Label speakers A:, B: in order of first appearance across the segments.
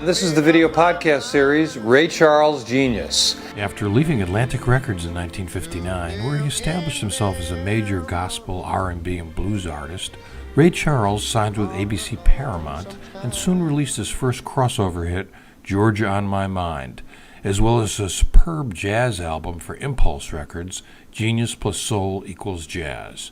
A: This is the video podcast series, Ray Charles Genius.
B: After leaving Atlantic Records in 1959, where he established himself as a major gospel, R&B, and blues artist, Ray Charles signed with ABC Paramount and soon released his first crossover hit, Georgia on My Mind, as well as a superb jazz album for Impulse Records, Genius plus Soul equals Jazz.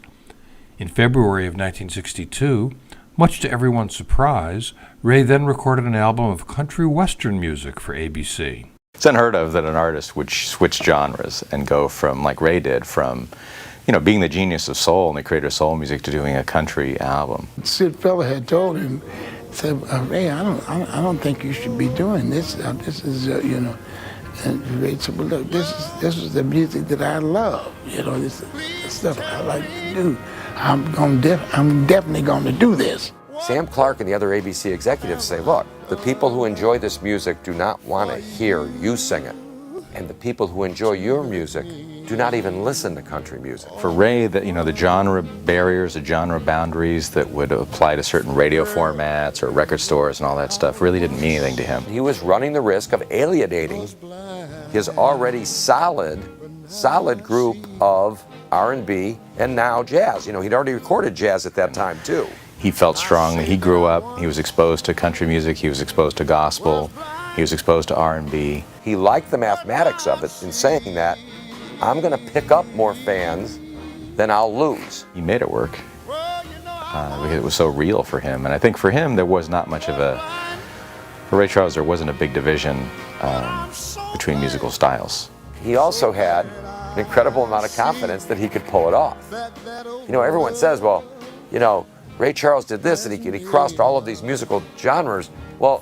B: In February of 1962, much to everyone's surprise, Ray then recorded an album of country western music for ABC.
C: It's unheard of that an artist would switch genres and go from, like Ray did, from being the genius of soul and the creator of soul music to doing a country album.
D: Sid Feller had told him, said, Ray, I don't think you should be doing this. This is, And Ray said, well, look, this is the music that I love. This is the stuff I like to do. I'm definitely going to do this.
E: Sam Clark and the other ABC executives say, look, the people who enjoy this music do not want to hear you sing it. And the people who enjoy your music do not even listen to country music.
C: For Ray, the genre barriers, the genre boundaries that would apply to certain radio formats or record stores and all that stuff really didn't mean anything to him.
E: He was running the risk of alienating his already solid group of R&B and now jazz. He'd already recorded jazz at that time too.
C: He felt strongly. He grew up, he was exposed to country music, he was exposed to gospel, he was exposed to R&B.
E: He liked the mathematics of it in saying that I'm going to pick up more fans than I'll lose.
C: He made it work because it was so real for him. And I think for him, there was not much of for Ray Charles, there wasn't a big division between musical styles.
E: He also had an incredible amount of confidence that he could pull it off. Everyone says, well, Ray Charles did this and he crossed all of these musical genres. Well,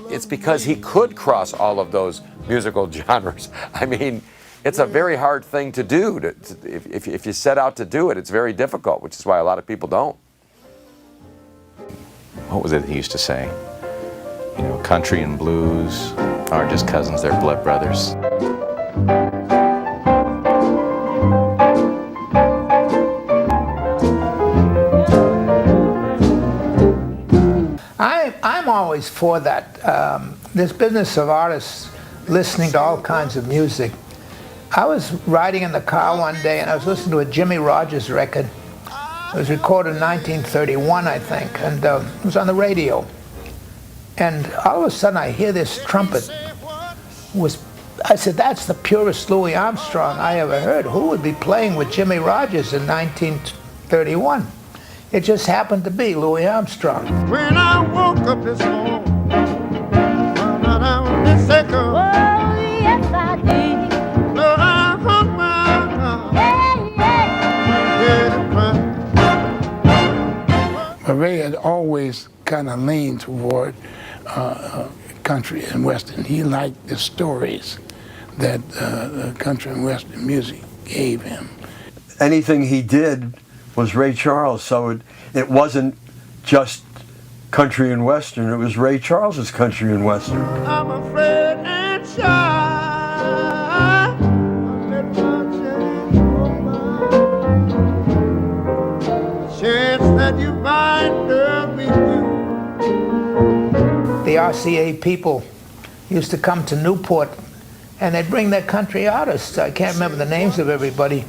E: it's because he could cross all of those musical genres. I mean, it's a very hard thing to do. If you set out to do it, it's very difficult, which is why a lot of people don't.
C: What was it he used to say? Country and blues aren't just cousins, they're blood brothers.
F: I'm always for that. This business of artists listening to all kinds of music. I was riding in the car one day and I was listening to a Jimmy Rogers record. It was recorded in 1931, I think, and it was on the radio. And all of a sudden I hear this trumpet. I said, that's the purest Louis Armstrong I ever heard. Who would be playing with Jimmy Rogers in 1931? It just happened to be Louis Armstrong.
D: When I woke up this morning, found out I was sick of.
G: Oh, yes, I did.
D: Lord, I hung my arms. But Ray had always kind of leaned toward country and western. He liked the stories that country and western music gave him.
H: Anything he did was Ray Charles, so it wasn't just country and western, it was Ray Charles's country and western.
D: I'm afraid and shy. I let my chance go by. Chance that you might love me too.
F: The RCA people used to come to Newport and they'd bring their country artists. I can't remember the names of everybody,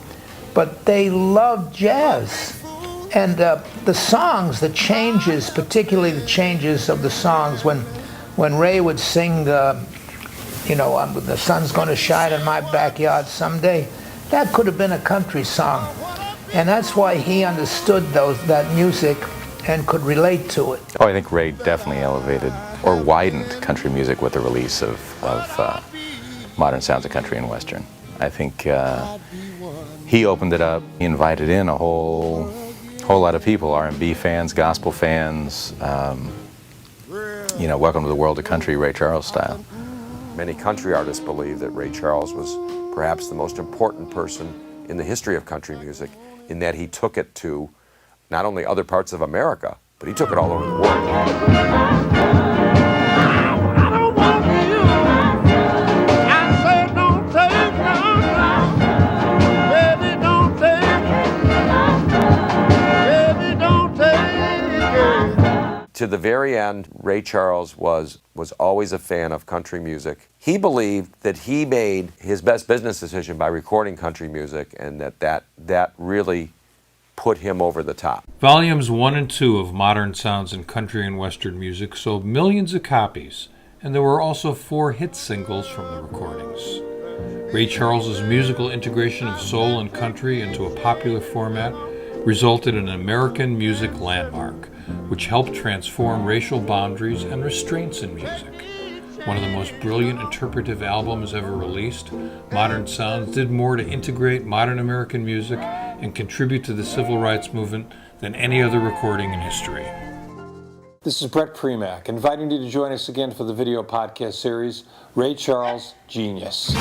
F: but they loved jazz. And the songs, the changes, particularly the changes of the songs when Ray would sing, the sun's gonna shine in my backyard someday, that could have been a country song. And that's why he understood that music and could relate to it.
C: Oh, I think Ray definitely elevated or widened country music with the release of modern sounds of country and western. I think he opened it up. He invited in a whole lot of people, R&B fans, gospel fans, welcome to the world of country, Ray Charles style.
E: Many country artists believe that Ray Charles was perhaps the most important person in the history of country music, in that he took it to not only other parts of America, but he took it all over the world. to the very end, Ray Charles was always a fan of country music. He believed that he made his best business decision by recording country music, and that really put him over the top.
B: Volumes 1 and 2 of Modern Sounds in Country and Western Music sold millions of copies, and there were also 4 hit singles from the recordings. Ray Charles's musical integration of soul and country into a popular format resulted in an American music landmark, which helped transform racial boundaries and restraints in music. One of the most brilliant interpretive albums ever released, Modern Sounds did more to integrate modern American music and contribute to the civil rights movement than any other recording in history.
A: This is Brett Premack, inviting you to join us again for the video podcast series, Ray Charles, Genius.